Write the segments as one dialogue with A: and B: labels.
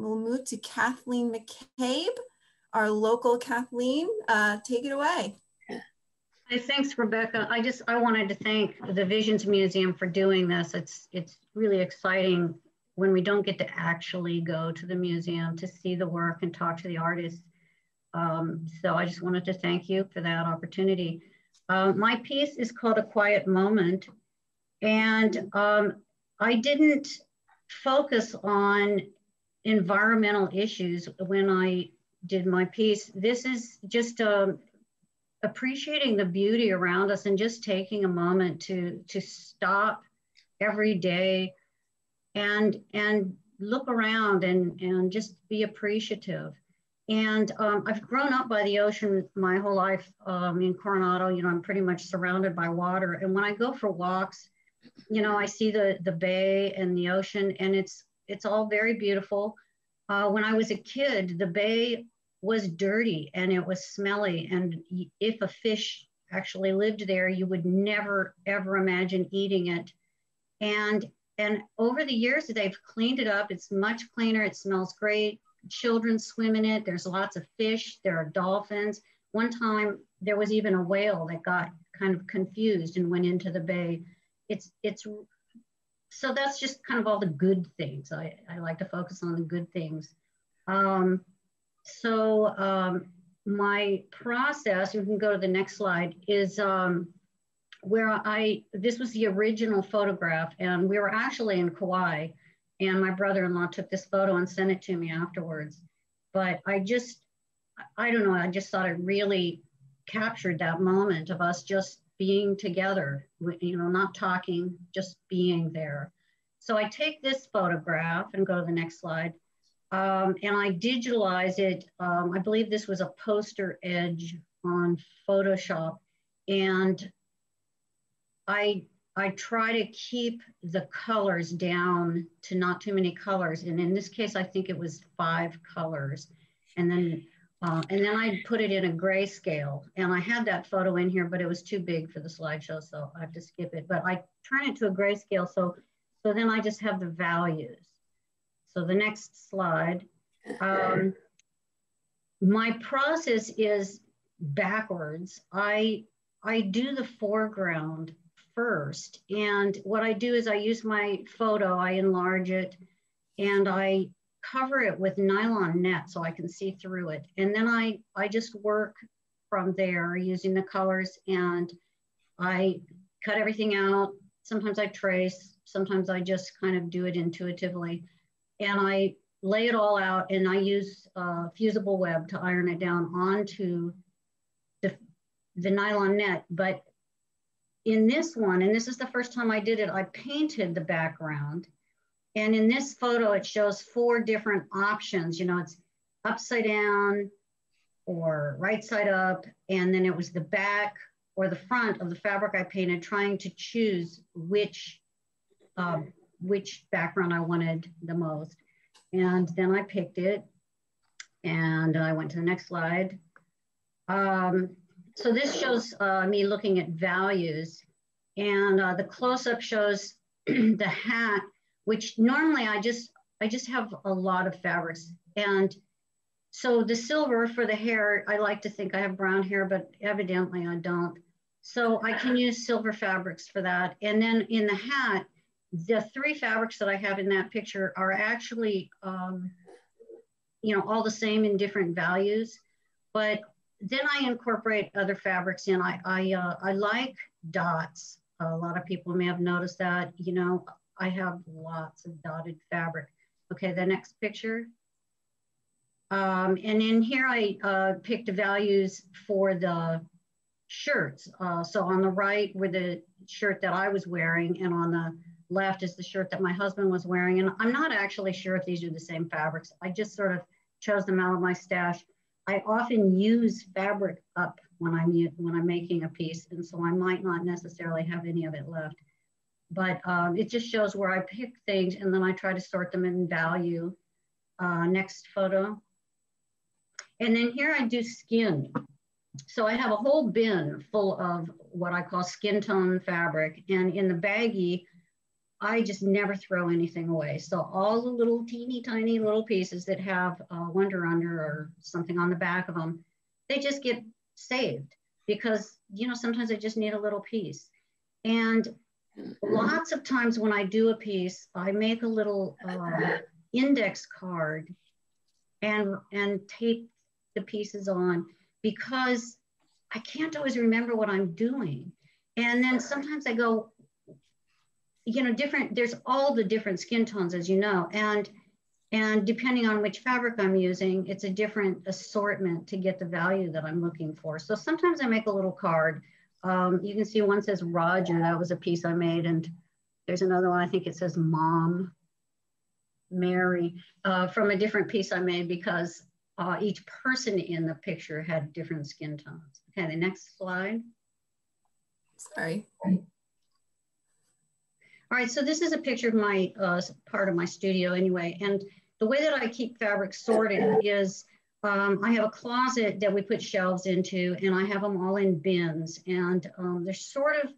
A: we'll move to Kathleen McCabe, our local Kathleen. Take it away.
B: Hey, thanks, Rebecca. I wanted to thank the Visions Museum for doing this. It's really exciting when we don't get to actually go to the museum to see the work and talk to the artists. So I just wanted to thank you for that opportunity. My piece is called A Quiet Moment, and I didn't focus on environmental issues when I did my piece. This is just appreciating the beauty around us and just taking a moment to stop every day and look around and just be appreciative. And I've grown up by the ocean my whole life in Coronado. You know, I'm pretty much surrounded by water. And when I go for walks, you know, I see the bay and the ocean, and it's all very beautiful. When I was a kid, the bay was dirty and it was smelly. And if a fish actually lived there, you would never, ever imagine eating it. And over the years, they've cleaned it up. It's much cleaner. It smells great. Children swim in it. There's lots of fish. There are dolphins. One time there was even a whale that got kind of confused and went into the bay. So that's just kind of all the good things. I like to focus on the good things. My process, you can go to the next slide, is where this was the original photograph, and we were actually in Kauai, and my brother-in-law took this photo and sent it to me afterwards. But I don't know, I just thought it really captured that moment of us just being together, you know, not talking, just being there. So I take this photograph and go to the next slide. And I digitalize it. I believe this was a poster edge on Photoshop. And I try to keep the colors down to not too many colors. And in this case, I think it was 5 colors. And then I put it in a grayscale. And I had that photo in here, but it was too big for the slideshow, so I have to skip it. But I turn it to a grayscale, so then I just have the values. So the next slide. My process is backwards. I do the foreground first. And what I do is I use my photo, I enlarge it, and I cover it with nylon net so I can see through it. And then I just work from there using the colors, and I cut everything out. Sometimes I trace, sometimes I just kind of do it intuitively. And I lay it all out, and I use fusible web to iron it down onto the nylon net. But in this one, and this is the first time I did it, I painted the background. And in this photo, it shows 4 different options. You know, it's upside down or right side up. And then it was the back or the front of the fabric I painted, trying to choose which background I wanted the most. And then I picked it, and I went to the next slide. So this shows me looking at values, and the close-up shows the hat, which normally I just have a lot of fabrics. And so the silver for the hair, I like to think I have brown hair, but evidently I don't. So I can use silver fabrics for that. And then in the hat, the 3 fabrics that I have in that picture are actually, you know, all the same in different values. But then I incorporate other fabrics in. I like dots. A lot of people may have noticed that. You know, I have lots of dotted fabric. Okay, the next picture. And in here, I picked the values for the shirts. So on the right were the shirt that I was wearing, and on the left is the shirt that my husband was wearing. And I'm not actually sure if these are the same fabrics. I just sort of chose them out of my stash. I often use fabric up when I'm making a piece, and so I might not necessarily have any of it left. But it just shows where I pick things, and then I try to sort them in value. Next photo. And then here I do skin. So I have a whole bin full of what I call skin tone fabric. And in the baggie, I just never throw anything away. So all the little teeny tiny little pieces that have Wonder Under or something on the back of them, they just get saved because, you know, sometimes I just need a little piece. And lots of times when I do a piece, I make a little index card and tape the pieces on because I can't always remember what I'm doing. And then sometimes I go, you know, there's all the different skin tones, as you know, and depending on which fabric I'm using, it's a different assortment to get the value that I'm looking for. So sometimes I make a little card. You can see one says Roger, that was a piece I made, and there's another one, I think it says Mom, Mary, from a different piece I made because each person in the picture had different skin tones. Okay, the next slide.
A: Sorry.
B: All right, so this is a picture of my part of my studio anyway. And the way that I keep fabric sorted is I have a closet that we put shelves into, and I have them all in bins. And they're sort of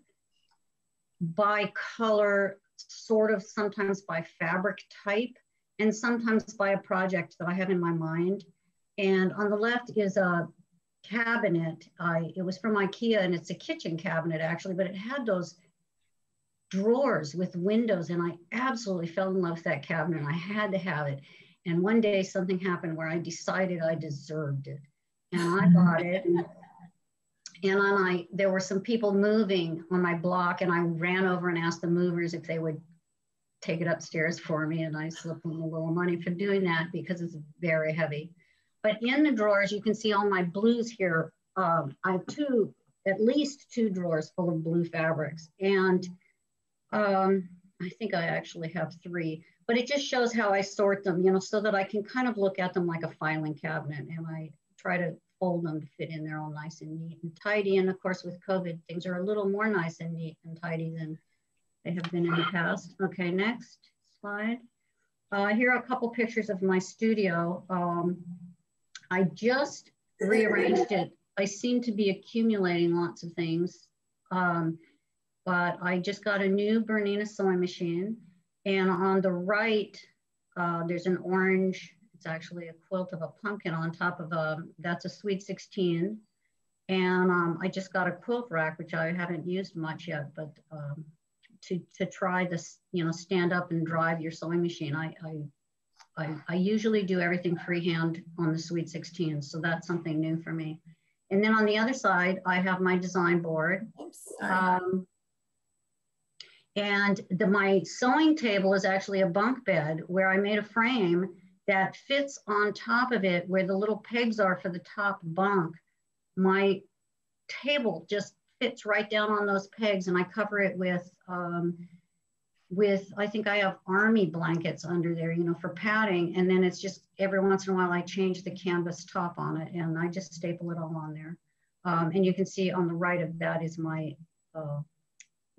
B: by color, sort of sometimes by fabric type, and sometimes by a project that I have in my mind. And on the left is a cabinet. It was from IKEA, and it's a kitchen cabinet actually, but it had those drawers with windows, and I absolutely fell in love with that cabinet, and I had to have it. And one day something happened where I decided I deserved it, and I bought it. And there were some people moving on my block, and I ran over and asked the movers if they would take it upstairs for me, and I slipped them a little money for doing that because it's very heavy. But in the drawers, you can see all my blues here. I have at least two drawers full of blue fabrics, and I think I actually have three, but it just shows how I sort them, you know, so that I can kind of look at them like a filing cabinet, and I try to fold them to fit in there all nice and neat and tidy. And of course, with COVID, things are a little more nice and neat and tidy than they have been in the past. Okay, next slide. Here are a couple pictures of my studio. I just rearranged it. I seem to be accumulating lots of things. But I just got a new Bernina sewing machine. And on the right, there's an orange, it's actually a quilt of a pumpkin on top of that's a Sweet 16. And I just got a quilt rack, which I haven't used much yet, but to try this, you know, stand up and drive your sewing machine. I usually do everything freehand on the Sweet 16, so that's something new for me. And then on the other side, I have my design board.
A: Oops, sorry.
B: And my sewing table is actually a bunk bed where I made a frame that fits on top of it where the little pegs are for the top bunk. My table just fits right down on those pegs, and I cover it with I think I have army blankets under there, you know, for padding. And then it's just every once in a while I change the canvas top on it, and I just staple it all on there. And you can see on the right of that is my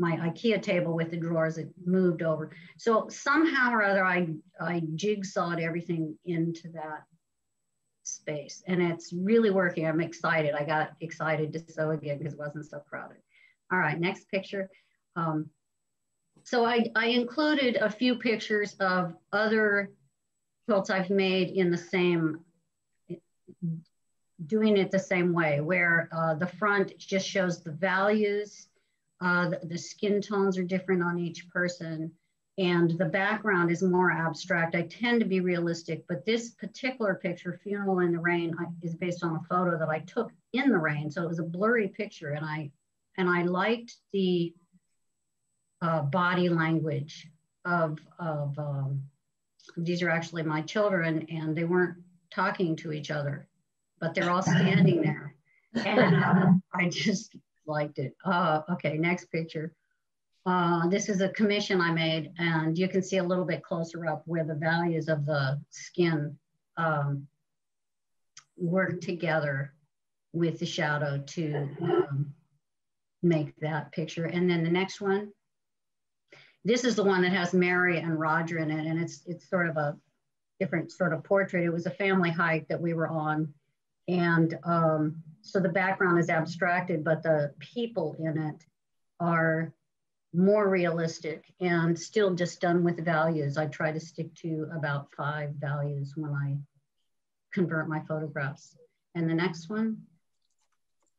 B: IKEA table with the drawers that moved over. So somehow or other, I jigsawed everything into that space, and it's really working. I'm excited. I got excited to sew again because it wasn't so crowded. All right, next picture. So I included a few pictures of other quilts I've made in the same, doing it the same way, where the front just shows the values. The skin tones are different on each person, and the background is more abstract. I tend to be realistic, but this particular picture, Funeral in the Rain, is based on a photo that I took in the rain. So it was a blurry picture, and I liked the body language of these are actually my children, and they weren't talking to each other, but they're all standing there, and I just liked it. Okay, next picture. This is a commission I made, and you can see a little bit closer up where the values of the skin work together with the shadow to make that picture. And then the next one, this is the one that has Mary and Roger in it, and it's sort of a different sort of portrait. It was a family hike that we were on, and so the background is abstracted, but the people in it are more realistic and still just done with values. I try to stick to about 5 values when I convert my photographs. And the next one,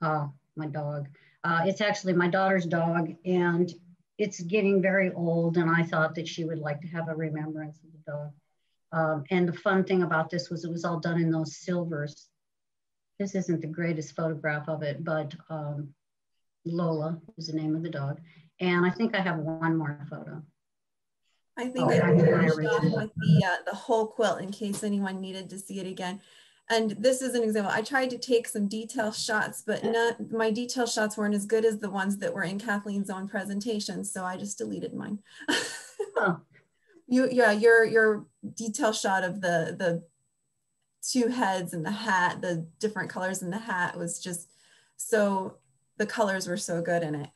B: my dog. It's actually my daughter's dog, and it's getting very old, and I thought that she would like to have a remembrance of the dog. And the fun thing about this was it was all done in those silvers. This isn't the greatest photograph of it, but Lola is the name of the dog. And I think I have one more photo.
A: I think I finished off with the whole quilt in case anyone needed to see it again. And this is an example. I tried to take some detail shots, but my detail shots weren't as good as the ones that were in Kathleen's own presentation. So I just deleted mine.
B: Oh.
A: Your detail shot of the 2 heads and the hat, the different colors in the hat was just so, the colors were so good in it.